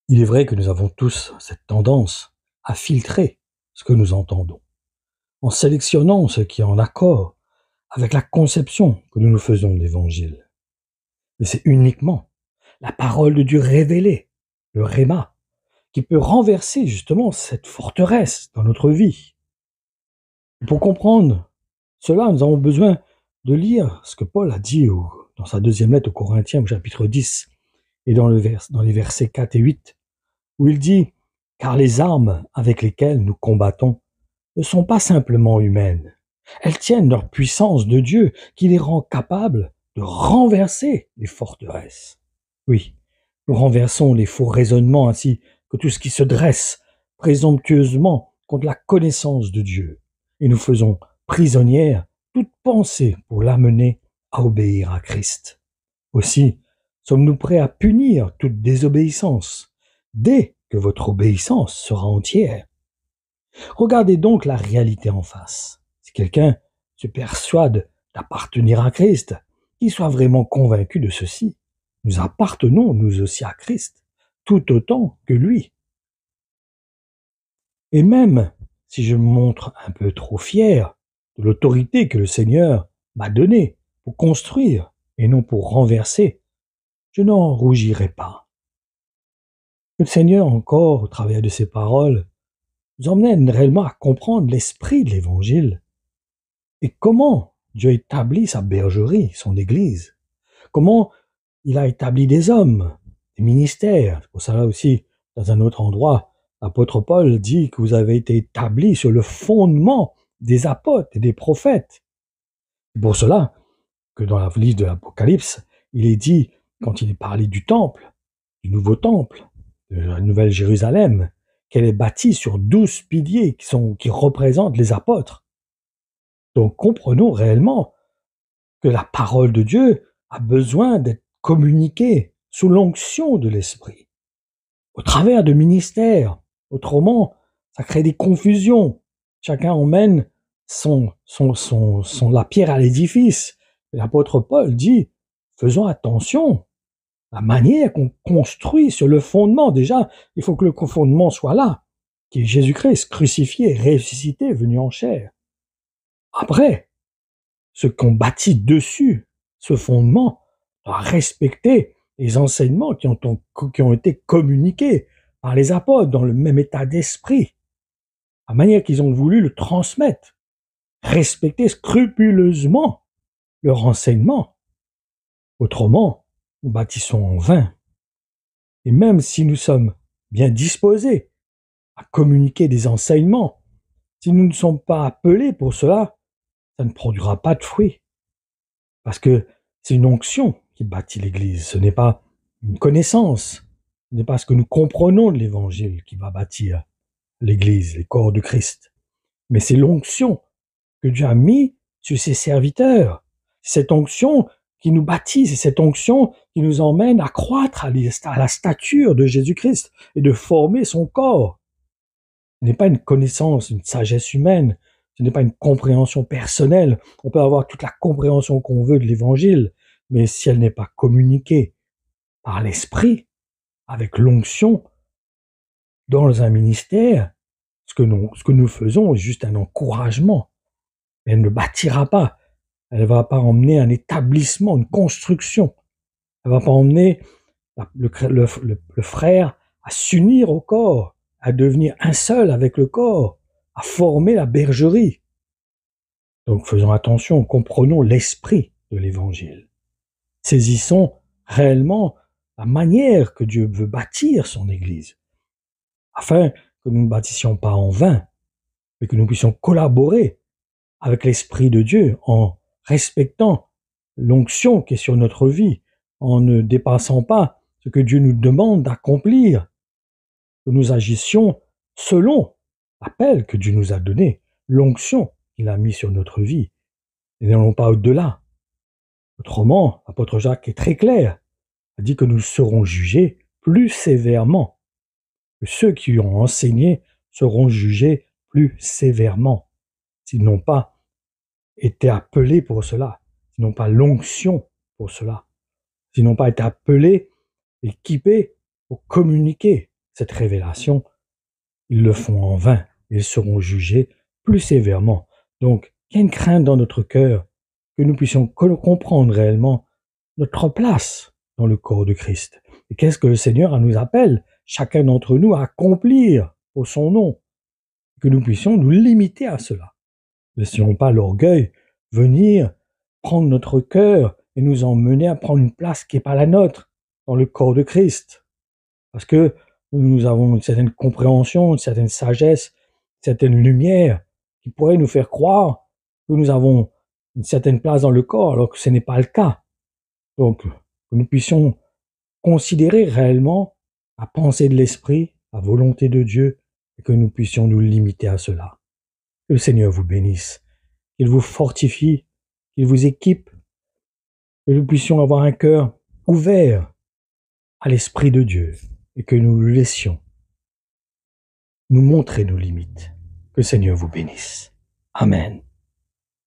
Il est vrai que nous avons tous cette tendance à filtrer ce que nous entendons, en sélectionnant ce qui est en accord avec la conception que nous nous faisons de l'Évangile. Mais c'est uniquement la parole de Dieu révélée, le Réma, qui peut renverser justement cette forteresse dans notre vie. Et pour comprendre cela, nous avons besoin de lire ce que Paul a dit dans sa deuxième lettre aux Corinthiens au chapitre 10 et dans les versets 4 et 8, où il dit « Car les armes avec lesquelles nous combattons ne sont pas simplement humaines. Elles tiennent leur puissance de Dieu qui les rend capables de renverser les forteresses. » Oui, nous renversons les faux raisonnements ainsi que tout ce qui se dresse présomptueusement contre la connaissance de Dieu. Et nous faisons prisonnière toute pensée pour l'amener à obéir à Christ. Aussi, sommes-nous prêts à punir toute désobéissance dès que votre obéissance sera entière? Regardez donc la réalité en face. Si quelqu'un se persuade d'appartenir à Christ, qu'il soit vraiment convaincu de ceci. Nous appartenons nous aussi à Christ, tout autant que lui. Et même si je me montre un peu trop fier de l'autorité que le Seigneur m'a donnée pour construire et non pour renverser, je n'en rougirai pas. Le Seigneur encore, au travers de ses paroles, nous emmène réellement à comprendre l'esprit de l'Évangile et comment Dieu établit sa bergerie, son Église, comment il a établi des hommes, des ministères. C'est pour ça aussi, dans un autre endroit, l'apôtre Paul dit que vous avez été établis sur le fondement des apôtres et des prophètes. C'est pour cela que dans la livre de l'Apocalypse, il est dit, quand il est parlé du temple, du nouveau temple, de la nouvelle Jérusalem, qu'elle est bâtie sur 12 piliers qui représentent les apôtres. Donc comprenons réellement que la parole de Dieu a besoin d'être communiquée sous l'onction de l'Esprit, au travers de ministères. Autrement, ça crée des confusions. Chacun emmène la pierre à l'édifice. L'apôtre Paul dit, faisons attention à la manière qu'on construit sur le fondement. Déjà, il faut que le fondement soit là, qui est Jésus-Christ, crucifié, ressuscité, venu en chair. Après, ce qu'on bâtit dessus, ce fondement, doit respecter les enseignements qui ont été communiqués par les apôtres dans le même état d'esprit, la manière qu'ils ont voulu le transmettre, respecter scrupuleusement leur enseignement. Autrement, nous bâtissons en vain. Et même si nous sommes bien disposés à communiquer des enseignements, si nous ne sommes pas appelés pour cela, ça ne produira pas de fruits. Parce que c'est une onction qui bâtit l'Église. Ce n'est pas une connaissance. Ce n'est pas ce que nous comprenons de l'Évangile qui va bâtir l'Église, les corps du Christ. Mais c'est l'onction que Dieu a mis sur ses serviteurs. Cette onction qui nous baptise, c'est cette onction qui nous emmène à croître à la stature de Jésus-Christ et de former son corps. Ce n'est pas une connaissance, une sagesse humaine, ce n'est pas une compréhension personnelle. On peut avoir toute la compréhension qu'on veut de l'Évangile, mais si elle n'est pas communiquée par l'Esprit, avec l'onction, dans un ministère, ce que nous faisons est juste un encouragement. Elle ne bâtira pas. Elle ne va pas emmener un établissement, une construction. Elle ne va pas emmener le frère à s'unir au corps, à devenir un seul avec le corps, à former la bergerie. Donc faisons attention, comprenons l'esprit de l'Évangile. Saisissons réellement la manière que Dieu veut bâtir son Église, afin que nous ne bâtissions pas en vain, mais que nous puissions collaborer avec l'Esprit de Dieu en respectant l'onction qui est sur notre vie, en ne dépassant pas ce que Dieu nous demande d'accomplir, que nous agissions selon l'appel que Dieu nous a donné, l'onction qu'il a mis sur notre vie, et n'allons pas au-delà. Autrement, l'apôtre Jacques est très clair, il dit que nous serons jugés plus sévèrement, que ceux qui ont enseigné seront jugés plus sévèrement, s'ils n'ont pas été appelés pour cela, s'ils n'ont pas l'onction pour cela, s'ils n'ont pas été appelés, équipés pour communiquer cette révélation, ils le font en vain. Ils seront jugés plus sévèrement. Donc, il y a une crainte dans notre cœur que nous puissions comprendre réellement notre place dans le corps de Christ. Et qu'est-ce que le Seigneur nous appelle, chacun d'entre nous, à accomplir pour son nom, que nous puissions nous limiter à cela. Ne laissons pas l'orgueil venir prendre notre cœur et nous emmener à prendre une place qui n'est pas la nôtre dans le corps de Christ. Parce que nous avons une certaine compréhension, une certaine sagesse, une certaine lumière qui pourrait nous faire croire que nous avons une certaine place dans le corps alors que ce n'est pas le cas. Donc, que nous puissions considérer réellement la pensée de l'Esprit, la volonté de Dieu, et que nous puissions nous limiter à cela. Que le Seigneur vous bénisse, qu'il vous fortifie, qu'il vous équipe, que nous puissions avoir un cœur ouvert à l'Esprit de Dieu et que nous le laissions nous montrer nos limites. Que le Seigneur vous bénisse. Amen.